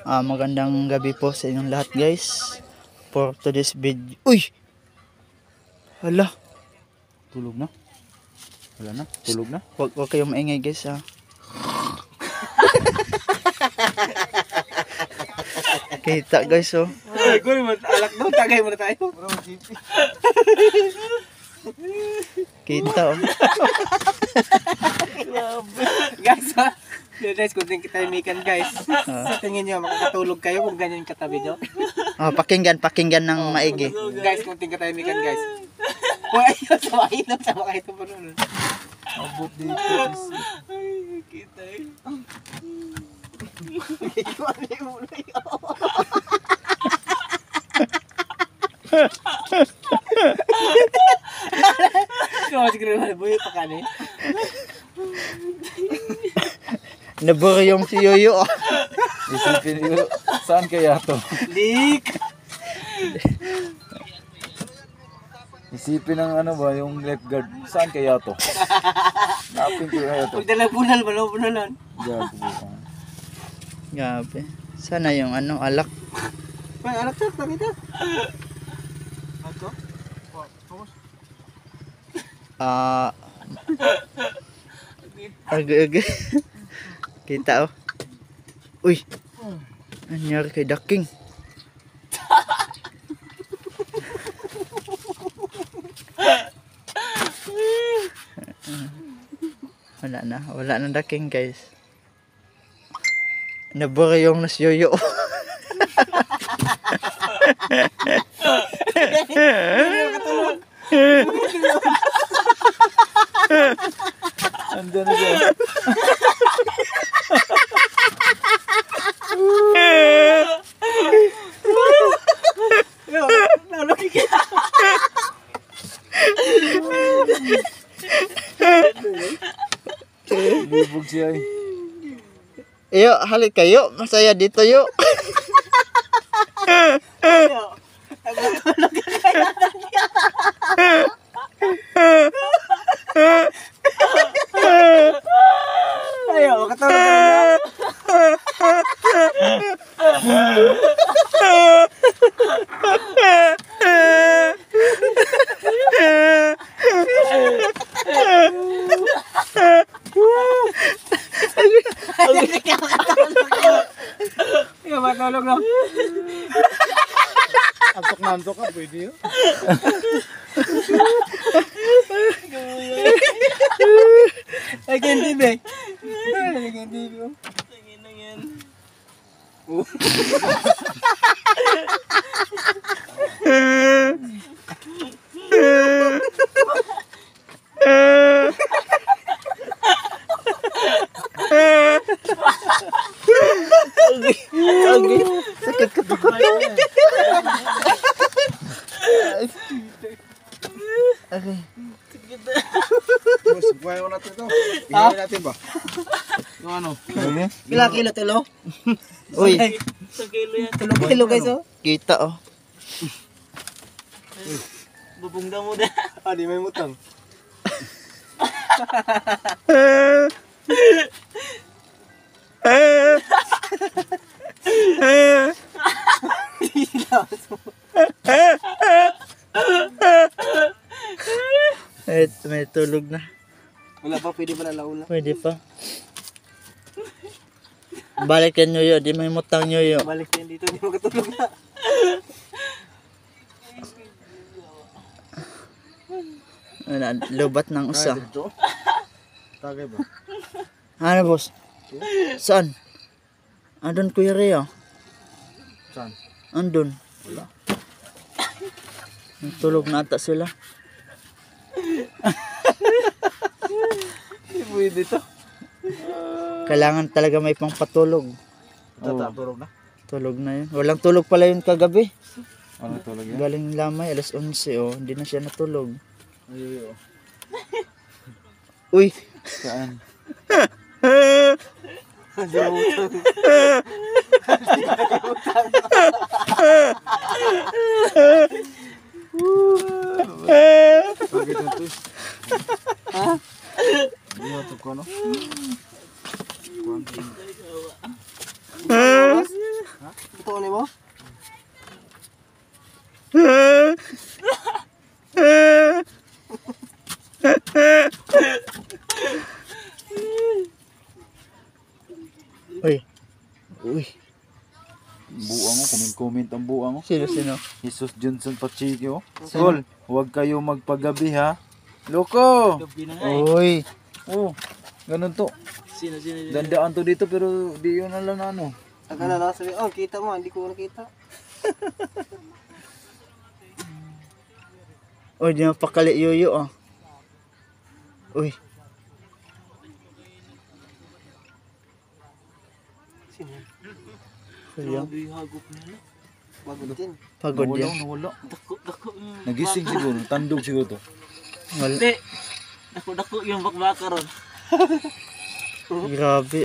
Magandang gabi po sa inyong lahat guys. For today's video. Uy! Hala. Tulog na? Wala na? Tulog na? Huwag kayong maingay guys ha. Kita guys oh. Ay, gul mo alak daw, tagay mo na tayo. Kita oh. Guys, ha? Guys, kunting kitahimikan guys. Sa tingin nyo, makakatulog kayo kung ganyan yung katabi nyo? Pakinggan ng maigi. Guys, kunting kitahimikan guys. Uy, ayun, sama kayo ito pa nun. Abot dito. Ay, kita eh. Kaya siguro buhay pa ka ni. Naburo yung si Yoyo. Isipin nyo, saan kaya to? Lik! Isipin ng ano ba, yung lifeguard, saan kaya to? Napin ko kaya to. Pag dalabunal, malabunalan. Gago po. Grabe. Sana yung alak. Ay, anak tak, tak kita. Ako? Agi. Kita oh. Uy. Nangyari kay Daking. Wala na Daking guys. Nabura yung nas Yoyo. Andun na dyan. Nalaki kita. Bibog siya eh. Iyo, halik kayo. Masaya dito yo. Ayo, makatulog ka na. Matulog lang. Antok na antok ka, pwede yun. Ay, candy ba? Ay, candy ba? Tingin na yan. Agi. Sakit ka to. Okay. Boss, buhay ko natin ito. Bigyan natin ba? Yung ano? Kila kilo tulo? Uy. Sa kilo yan. Tulog kilo guys oh. Kita oh. Bubungda mo na. Di may mutang. May tulog na. Wala pa, pwede pa lalauna. Pwede pa. Balik yan Yoyo, di may mutang Yoyo. Balik yan dito, hindi makatulog na. Lubat ng usa. Tagay ba? Ano boss? Saan? Andun Kuya Rio. Saan? Andun. Wala. Tulog na ata sila. Hindi pwede to. Kailangan talaga may pangpatulog. Tatapurog na? Tulog na yun. Walang tulog pala yun kagabi. Ano tulog yan? Galing lamay, alas 11 oh. Hindi na siya natulog. Ay, Uy! saan? Hindi mo utang. Bakit na to? Ha? Hindi na to ko no? Ha? luto ni mo? Uy. Uy. Buang mo, comment ang buang mo. Sino? Jesus Johnson Pacheco. Tol, huwag kayo magpagabi ha. Loko! Uy. Oh, ganun to. Dandaan to dito pero di yun na lang na ano. Saka na lang sabi, oh, kita mo, hindi ko nakita. Uy, di mapakali yoyo ah. Uy. Sino? Sayang. Pagod din. Pagod Nawala, yan. nawala. Nagising siguro, tandog siguro to. Wala. Hindi. Dako-dako yung bakbaka ron. Grabe.